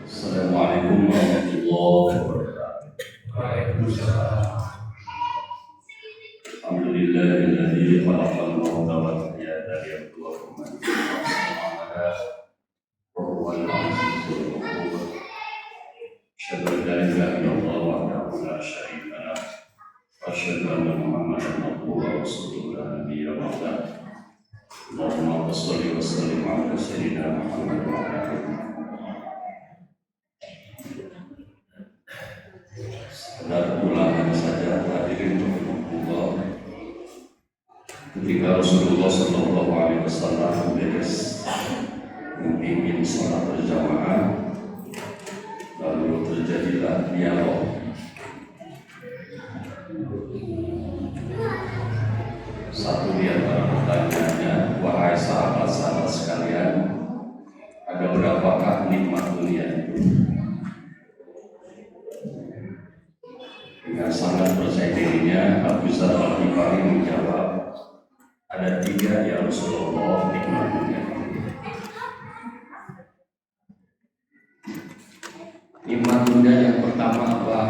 Assalamualaikum warahmatullahi wabarakatuh. Waalaikumsalam. Alhamdulillahilladzi khalaqal mauta wal hayata liyabluwakum ayyukum ahsanu amala wa huwal azizul ghafur. Asyhadu an la ilaha illallah wahdahu la syarika lah wa asyhadu anna Muhammadan abduhu wa rasuluhu la nabiyya ba'dah. Allahumma shalli wa sallim ala sayyidina Muhammad wa ala alihi. Sekedar ulangan saja hadirin rahimahullah. Ketika Rasulullah Shallallahu Alaihi Wasallam beres memimpin sholat berjamaah, lalu terjadilah dialog. Satu di antara pertanyaannya, wahai sahabat-sahabat sekalian, ada berapakah nikmat dunia itu? Dengan sangat percaya dirinya, Abu Dzar Al-Ghifari menjawab, ada 3 ya Rasulullah nikmat dunia. Nikmat dunia yang pertama apa?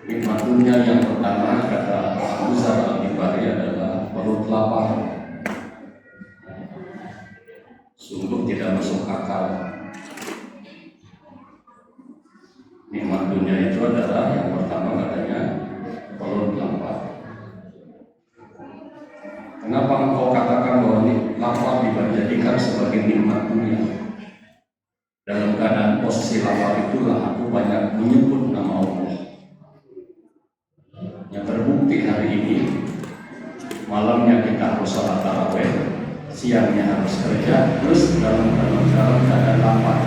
Nikmat dunia yang pertama kata Abu Dzar Al-Ghifari adalah perut lapar. Sungguh tidak masuk akal. Nikmat dunia itu adalah yang pertama katanya perut lapar. Kenapa engkau katakan bahwa lapar dijadikan sebagai nikmat dunia? Dalam keadaan posisi lapar itulah aku banyak menyebut nama Allah. Yang terbukti hari ini malamnya kita harus sholat tarawih, siangnya harus kerja, terus dalam keadaan lapar.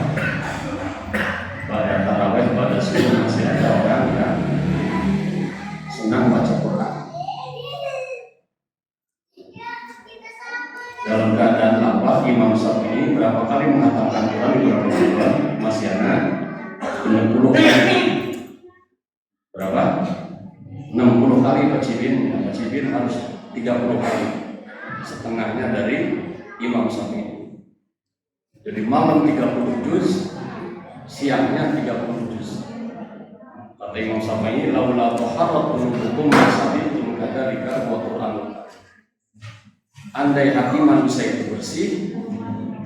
Pada tarawih, pada subuh masih ada orang yang senang baca Quran. Dalam keadaan lapar, Imam Syafi'i berapa kali mengatakan Quran di beberapa bulan masih ada 60 kali. Berapa? 60 kali Bacibin harus 30 kali. Setengahnya dari Imam Syafi'i. Jadi malam 30 juz, siangnya 30 juz. Kata Imam Syafi'i, laula taharrat qulubukum masabitum kadzalika wa Qur'an. Andai hati manusia itu bersih,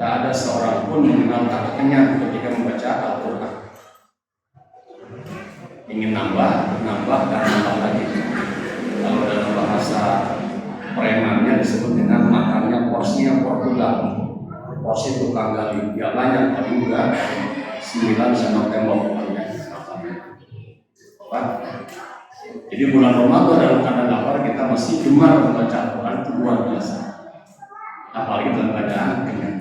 tak ada seorang pun mengenal kata kenyang ketika membaca Al-Qur'an. Ingin nambah dan nambah lagi. Kalau dalam bahasa premannya disebut dengan makannya porsinya Portugal. Porsi tukang gali, ya banyak tapi juga 9 sama tembok banyak. Jadi bulan Ramadan dalam keadaan lapar kita masih gemar membaca Al-Quran, itu luar biasa. Apalagi dalam keadaan kenyang.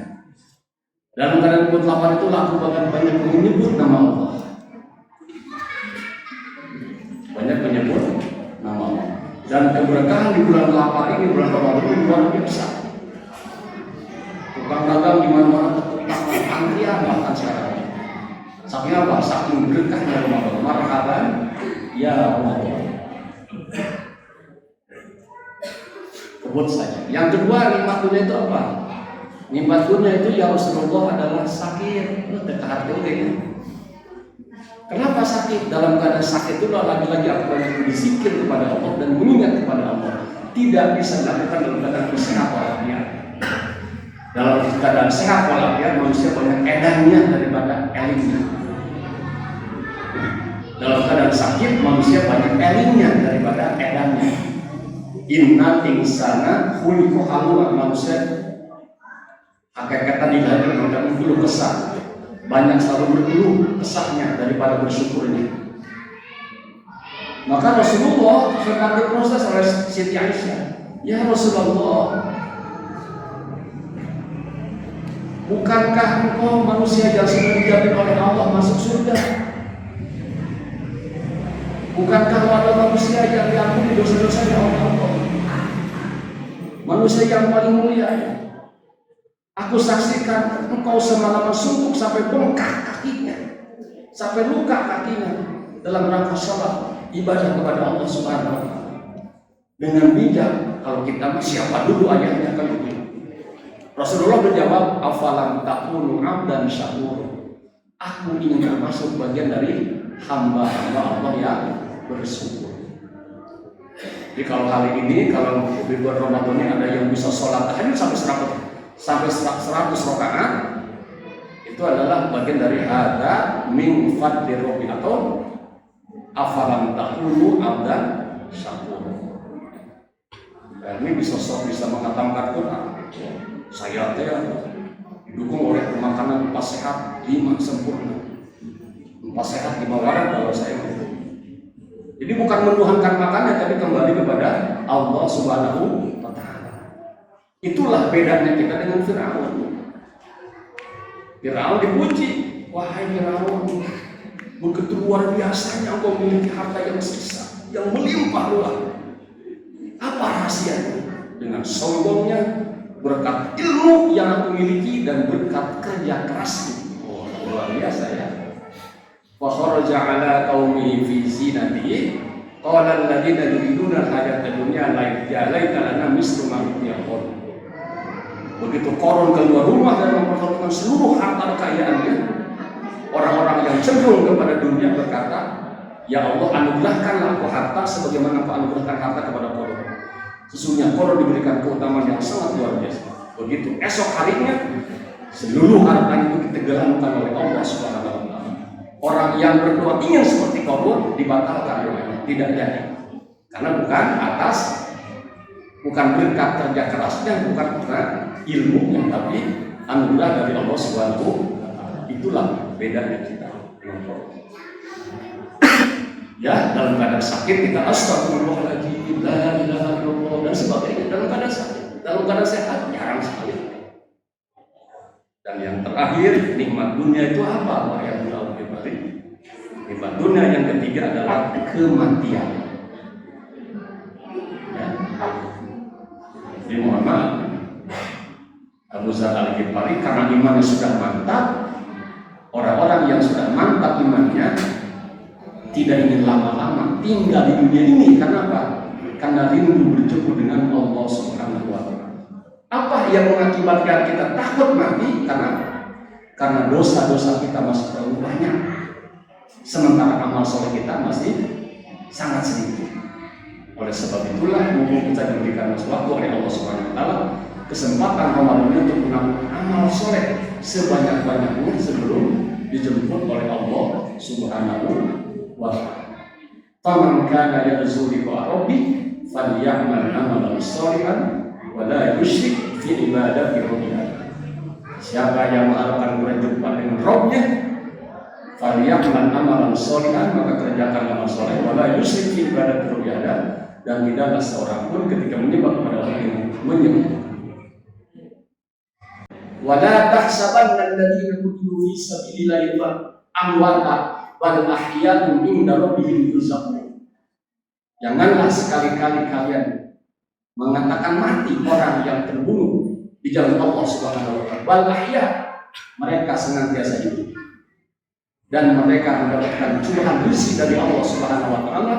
Dalam keadaan perut lapar itu aku bahkan banyak menyebut nama Allah. Banyak menyebut nama Allah. Dan keberkahan di bulan lapar ini, bulan Ramadan ini luar biasa. Tukang dagang di mana-mana antrian makan sekarang. Saking apa? Saking berkahnya Ramadan. Marhaban ya Ramadan. Kebut saja. Yang kedua, nikmat dunia itu apa? Nikmat dunia itu ya Rasulullah adalah sakit. Itu dekat hati ini. Kenapa sakit? Dalam keadaan sakit itu lagi-lagi aku banyak berzikir kepada Allah dan mengingat kepada Allah. Tidak bisa dilakukan dalam keadaan sehat walafiat. Dalam keadaan sehat walafiat manusia banyak edannya daripada elingnya. Dalam keadaan sakit manusia banyak elingnya daripada edannya. Inna insana khuliqa halu'an, manusia hakikatan dilahirkan dengan keluh kesah. Banyak selalu berkeluh kesahnya daripada bersyukurnya. Maka Rasulullah pernah diproses oleh Siti Aisyah. Ya Rasulullah, bukankah engkau manusia yang sudah dijamin oleh Allah masuk surga? Bukankah ada manusia yang diampuni dosa-dosanya oleh Allah? Manusia yang paling mulia. Aku saksikan engkau semalaman suntuk sampai bengkak kakinya, sampai luka kakinya dalam rangka sholat ibadah kepada Allah Subhanahu wa Ta'ala. Dengan bijak, kalau kita siapa dulu ayahnya kan begitu. Rasulullah menjawab, afalam takunu abdan syakur. Aku ingin termasuk bagian dari hamba-hamba Allah yang bersyukur. Jadi kalau hari ini, kalau di bulan Ramadan ini ada yang bisa sholat tahajud sampai 100 rakaat, itu adalah bagian dari hada min fadli rabbi atau afalam takunu abdan syakur. Ini bisa mengatakan Quran. Saya didukung oleh makanan 4 sehat 5 sempurna. 4 sehat 5 waras kalau saya itu. Jadi bukan menuhankan makannya, tapi kembali kepada Allah Subhanahu wa Ta'ala. Itulah bedanya kita dengan Firaun. Firaun dipuji, wahai Firaun, begitu luar biasanya engkau memiliki harta yang sisa, yang melimpah ruah. Apa rahasianya? Dengan sombongnya, berkat ilmu yang aku miliki dan berkat kerja kerasku. Oh, luar biasa ya. Wa kharaja ala qaumihi fi zinatihi qala alladziina yuriduna al-hayata ad-dunya laita lana mislu ma utiya qarun. Begitu Qarun keluar rumah dan mempertaruhkan seluruh harta kekayaannya, orang-orang yang cenderung kepada dunia berkata, ya Allah, anugerahkanlah aku harta sebagaimana aku anugerahkan harta kepada Qarun. Sesungguhnya Qarun diberikan keutamaan yang sangat luar biasa. Begitu esok harinya seluruh harta itu ditenggelamkan oleh Allah Subhanahu wa Ta'ala. Orang yang berdoa ingin seperti Qarun dibatalkan doanya, tidak jadi. Karena bukan berkat kerja kerasnya, bukan karena ilmunya, tapi anugerah dari Allah Subhanahu wa Ta'ala. Itulah bedanya kita dengan Qarun. Ya, dalam keadaan sakit kita astagfirullahaladzim, la ilaha illallah dan sebagainya. Dalam keadaan sakit, dalam keadaan sehat jarang sekali. Dan yang terakhir, nikmat dunia itu apa? Allah yang tahu. Nikmat dunia yang ketiga adalah kematian. Ya. Jadi mohon maaf, Abu Dzar Al-Ghifari karena imannya sudah mantap, orang-orang yang sudah mantap imannya tidak ingin lama-lama tinggal di dunia ini. Kenapa? Karena rindu berjumpa dengan Allah Subhanahu wa Ta'ala. Apa yang mengakibatkan kita takut mati? Karena dosa-dosa kita masih terlalu banyak, sementara amal soleh kita masih sangat sedikit. Oleh sebab itulah, mumpung kita diberikan waktu oleh Allah Subhanahu wa Ta'ala, kesempatan Ramadan untuk menambah amal soleh sebanyak-banyaknya sebelum dijemput oleh Allah Subhanahu wa Ta'ala. Faman kana yarju liqa rabbih falyamal amalan shalihan wa la yusyrik fi ibadati rabbih. Siapa yang mengharapkan berjumpa dengan Rabb-nya, falyamal amalan shalihan, maka kerjakan amal saleh, wa la yusyrik fi ibadati rabbih, dan tidaklah seorang pun ketika menyembah kepada Allah yang menyembah. Wa la tahsabanna alladziina qutilu fi sabilillahi amwata bal ahya'un 'inda rabbihim yurzaqun. Janganlah sekali-kali kalian mengatakan mati orang yang terbunuh di jalan Allah Subhanahu wa Ta'ala. Bal ahya, mereka senantiasa hidup dan mereka mendapatkan curahan rezeki dari Allah Subhanahu wa Ta'ala.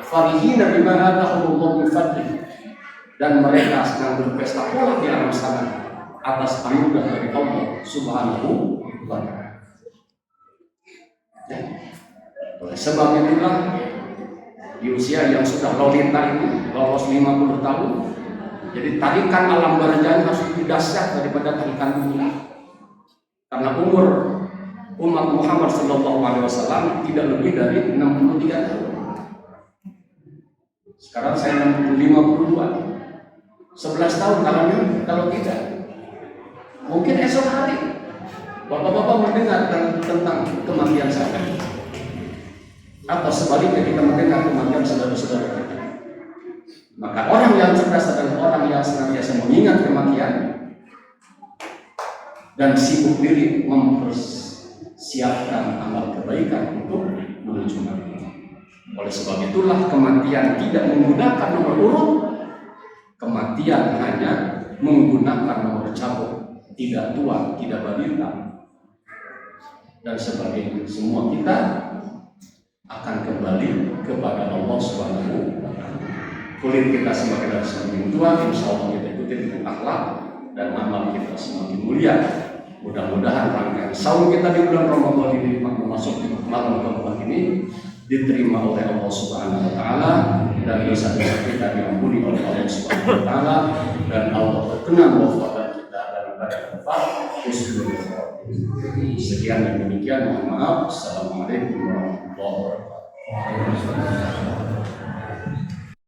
Farihina bima atahumullahu min fadlihi, dan mereka sedang berpesta pula di alam sana atas anugerah dari Allah Subhanahu wa Ta'ala. Oleh sebab itulah di usia yang sudah lolita ini, lolos 50 tahun, jadi tarikan alam barzah harus lebih dahsyat daripada tarikan dunia. Karena umur umat Muhammad SAW tidak lebih dari 63 tahun. Sekarang saya 52, 11 tahun kalau tidak. Mungkin esok hari bapak-bapak mendengar tentang kematian saya, atau sebaliknya kita mendengar kematian saudara-saudara kita. Maka orang yang cerdas adalah orang yang senantiasa mengingat kematian dan sibuk diri mempersiapkan amal kebaikan untuk menuju mati. Oleh sebab itulah kematian tidak menggunakan nomor urut, kematian hanya menggunakan nomor cabut, tidak tua, tidak balita, dan sebagainya. Semua kita akan kembali kepada Allah Subhanahu wa Ta'ala. Kulit kita semakin tua, insya Allah kita ikuti dengan akhlak dan amal kita semakin mulia. Mudah-mudahan rangkaian saum kita di bulan Ramadan ini masuk di malam keempat ini diterima oleh Allah Subhanahu wa taala dan dosa-dosa kita diampuni oleh Allah Subhanahu wa taala dan Allah berkenan wafat kita dalam keadaan wafat husnul khotimah. Sekian dan demikian, mohon maaf. Assalamualaikum warahmatullahi wabarakatuh.